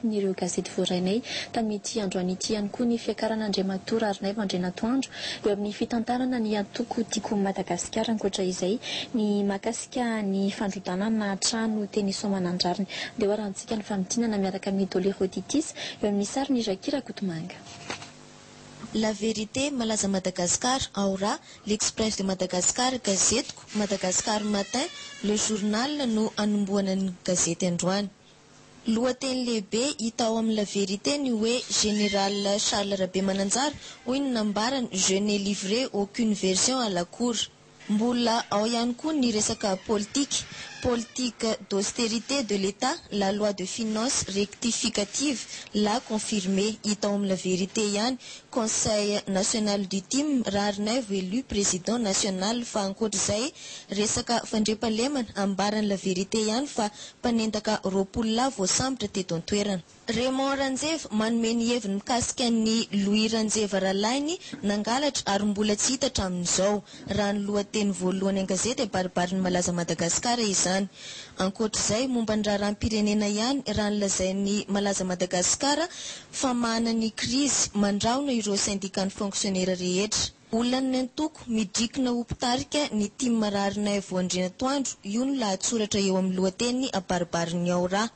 Nireo gazety voazainay tamity androany ity ihany koa ny fiakarana Andriamatora Arnaivo Andrenatoandro eo amin'ny fitantarana ny antoko tiako Madagasikara. Ankoatra izay ny makasika ny fandrodanana trano teny Soamanandrariny dia orantsika ny famidinana miaraka amin'ny Dolerotitis eo amin'ny sariny Jakira Kotomanga. La Vérité, Malaza Madagascar, Aura, L'Express de Madagascar, Gazetiko, Madagascar Matin, Le Journal no anomboanan'ny gazety androany. Lohateny lehibe hita ao amin'ny La Vérité ny hoe Général Charles Rabe Mananjara hoy ny nambarany je n'ai livré aucune version à la cour. Mbola ao ihany koa ny resaka politique d'austérité de l'État, la loi de finances rectificative l'a confirmé hita ao amin'ny La Vérité ihany. Conseil national du TIM Rarnaivo élu président national fa ankoatr'izay resaka fandriampahalemana ambarany La Vérité ihany fa mpanendaka roapolo lahy voasambotra teto an-toerana. Raymond Ranjeva manome ny heviny mikasika ny Louis Ranjeva Ralainy nangalatra ary mbola tsy hita hatramin'izao raha ny lohateny voalohany an-gazety baribarin'ny Malaza Madagasikara izany. Ankoatr'izay momba ny raharaham-pirenena ihany raha nilazain'ny Malaza Madagasikara fa manana krizy mandraona ireo syndicat ny fonctionnaire rehetra. Olana ny antoko midrikina ho mpitarika ny Team Rarnaivo Andrenatoandro io no lahatsoratra eo amin'ny lohateny baribarin'ny Aura.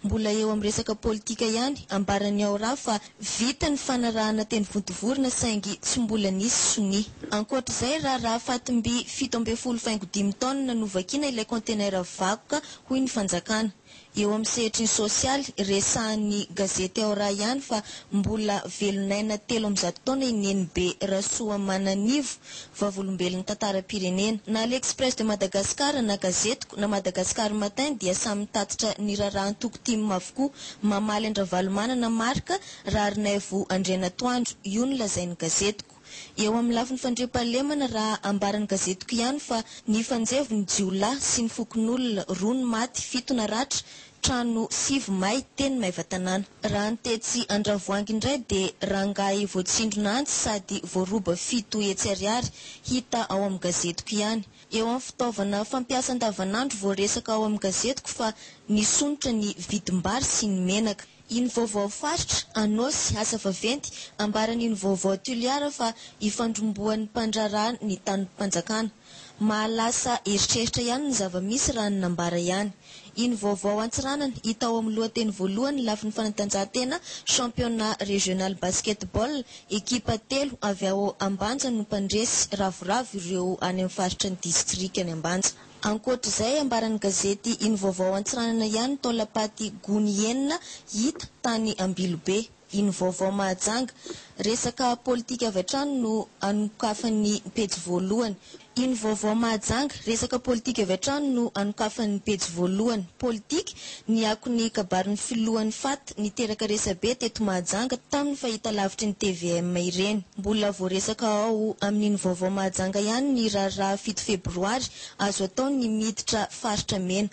Mbola eo amin'ny resaka politika ihany ambaran'ny Aura fa vita ny fanarahana teny vontovorona saingy tsy mbola nisy soni. Ankoatr'izay raha fatim-by 17.5 taona no vakiana ilay conteneur vakoka hoy ny fanjakana. Eo amin'ny sehatriny sosialy resahan'ny gazety Aura ihany fa mbola velonaina 13 taona ineny be Rasoa Mananivo vavolombelon'ny tantara-pirenena. Na l'Express de Madagascar na Gazetiko na Madagascar Matin dia samy tatitra ny raharahantoko tim avokoa mamaly Andravalomanana marika Rarnaivo Andrenatoandro io no lazain'ny Gazetiko. Eo amin'ny lafiny fandriampahalemana raha ambaran'ny Gazetiko ihany fa ny fanjevony jiolahy sy ny fokon'olona roa ny maty 7 na ratra trano sivy may teny Maivatanana. Raha ny tetsy Andravoahangy indray dia rangahy voatsindrona antsy sady voaroba 7 hetsy ariary hita ao amin'ny Gazetiko ihany. Eo amin'ny fitaovana fampiasa andavanandro voaresaka ao amin'ny Gazetiko fa nisonitra ny vidim-bary sy ny menaka. Iny vaovao faritra anosy asa vaventy ambarany iny vaovao toliara fa ifandromboan'ny mpandrarah ny tany mpanjakana. Mahalasa eritreritra ihany ny zava-misy raha ny nambara ihany. Iny vaovao antsiranana hita ao amin'ny lohateny voalohany lafiny fanatanjahantena championnat régional basketball ekipa 3 avy ao Ambanja no mpandresy ravoravo ireo any amin'ny faritra ny district any Ambanja. Ankoatr'izay ambaran'ny gazety iny vaovao antsiranana ihany taolapaty gony enina hita tany Ambilobe. Iny vaovao mahajanga resaka politika avy hatrany no anokafan'ny pejy voalohany. Iny vaovao mahajanga resaka politika avy hatrany no anokafan'ny pejy voalohany. Politika ny akon'ny kabarin'ny filohan'ny FAT niteraka resabe teto mahajanga tamin'ny fahita lavitry ny TVM ireny. Mbola voaresaka ao amin'iny vaovao mahajanga ihany ny raharaha 7 febroary azo atao ny miditra faritra mena.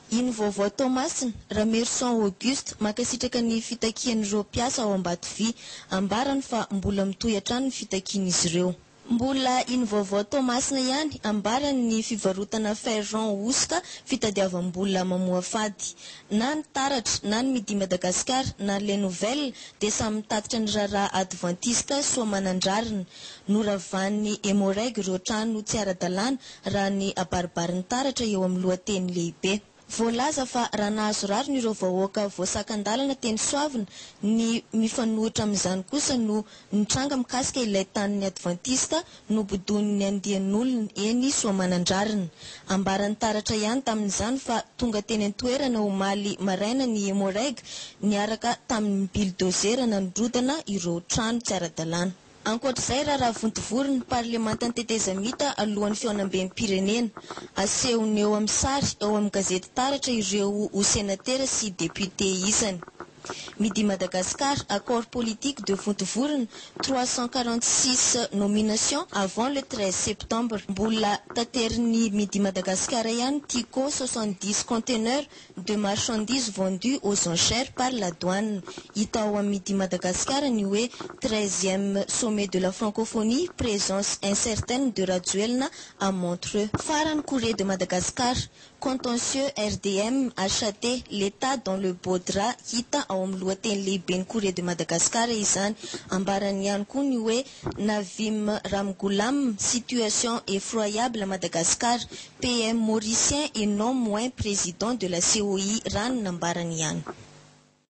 Iny vaovao Thomasina Ramerson Auguste makasitraka ny fitakian'ireo mpiasa ao Ambatovy ambarany fa mbola mitohy hatrany ny fitakian'izy ireo. Mbola iny vaovao Thomasina ihany ambarany ny fivarotana ferron osika fitadiavam-bola mamoa fady. Na ny taratra na ny Midi Madagascar na les nouvelles dia samy tatitra ny raharaha adventista Soamanandrariny noravan'ny hémorragie ireo trano tsy ara-dalàna raha ny abaribarin'ny taratra eo amin'ny lohateny lehibe. Voalaza fa raha nahazo rariny ireo vahoaka voasakan-dalana teny Soavina ny mifanohitra amin'izany kosa no nitranga mikasika ilay tanin'ny adventista no bodon'ny andian'olona eny Soamanandrariny. Ambaran'ny taratra ihany tamin'izany fa tonga teny an-toerana omaly maraina ny hémorragie niaraka tamin'ny bulldozer nanodrodana ireo trano tsy ara-dalàna. Ankoatr'izay raha vontovoriny parlementan tetezamita alohan'ny fiaonam-ben'ny pirenena asehony eo amin'ny sary ao amin'ny gazety taratra ireo ho sénateur sy député isany. Midi Madagascar, accord politique de vontovoriny 346 nominations avant le 13 septembre. Mbola taterin'ny Midi Madagascar ihany Tico 70 conteneurs de marchandises vendues aux enchères par la douane. Hita ao amin'ny Midi Madagascar ny hoe 13e sommet de la francophonie, présence incertaine de Rajoelina à Montreux. Farany Courrier de Madagascar, Contentieux RDM acheté l'État dans le beau drap hita ao amin'ny lohateny lehibe ny Courrier de Madagascar izany. Ambarany ihany koa ny hoe Navim Ramgoulam, situation effroyable à Madagascar, PM mauricien et non moins président de la COI, rano nambarany ihany.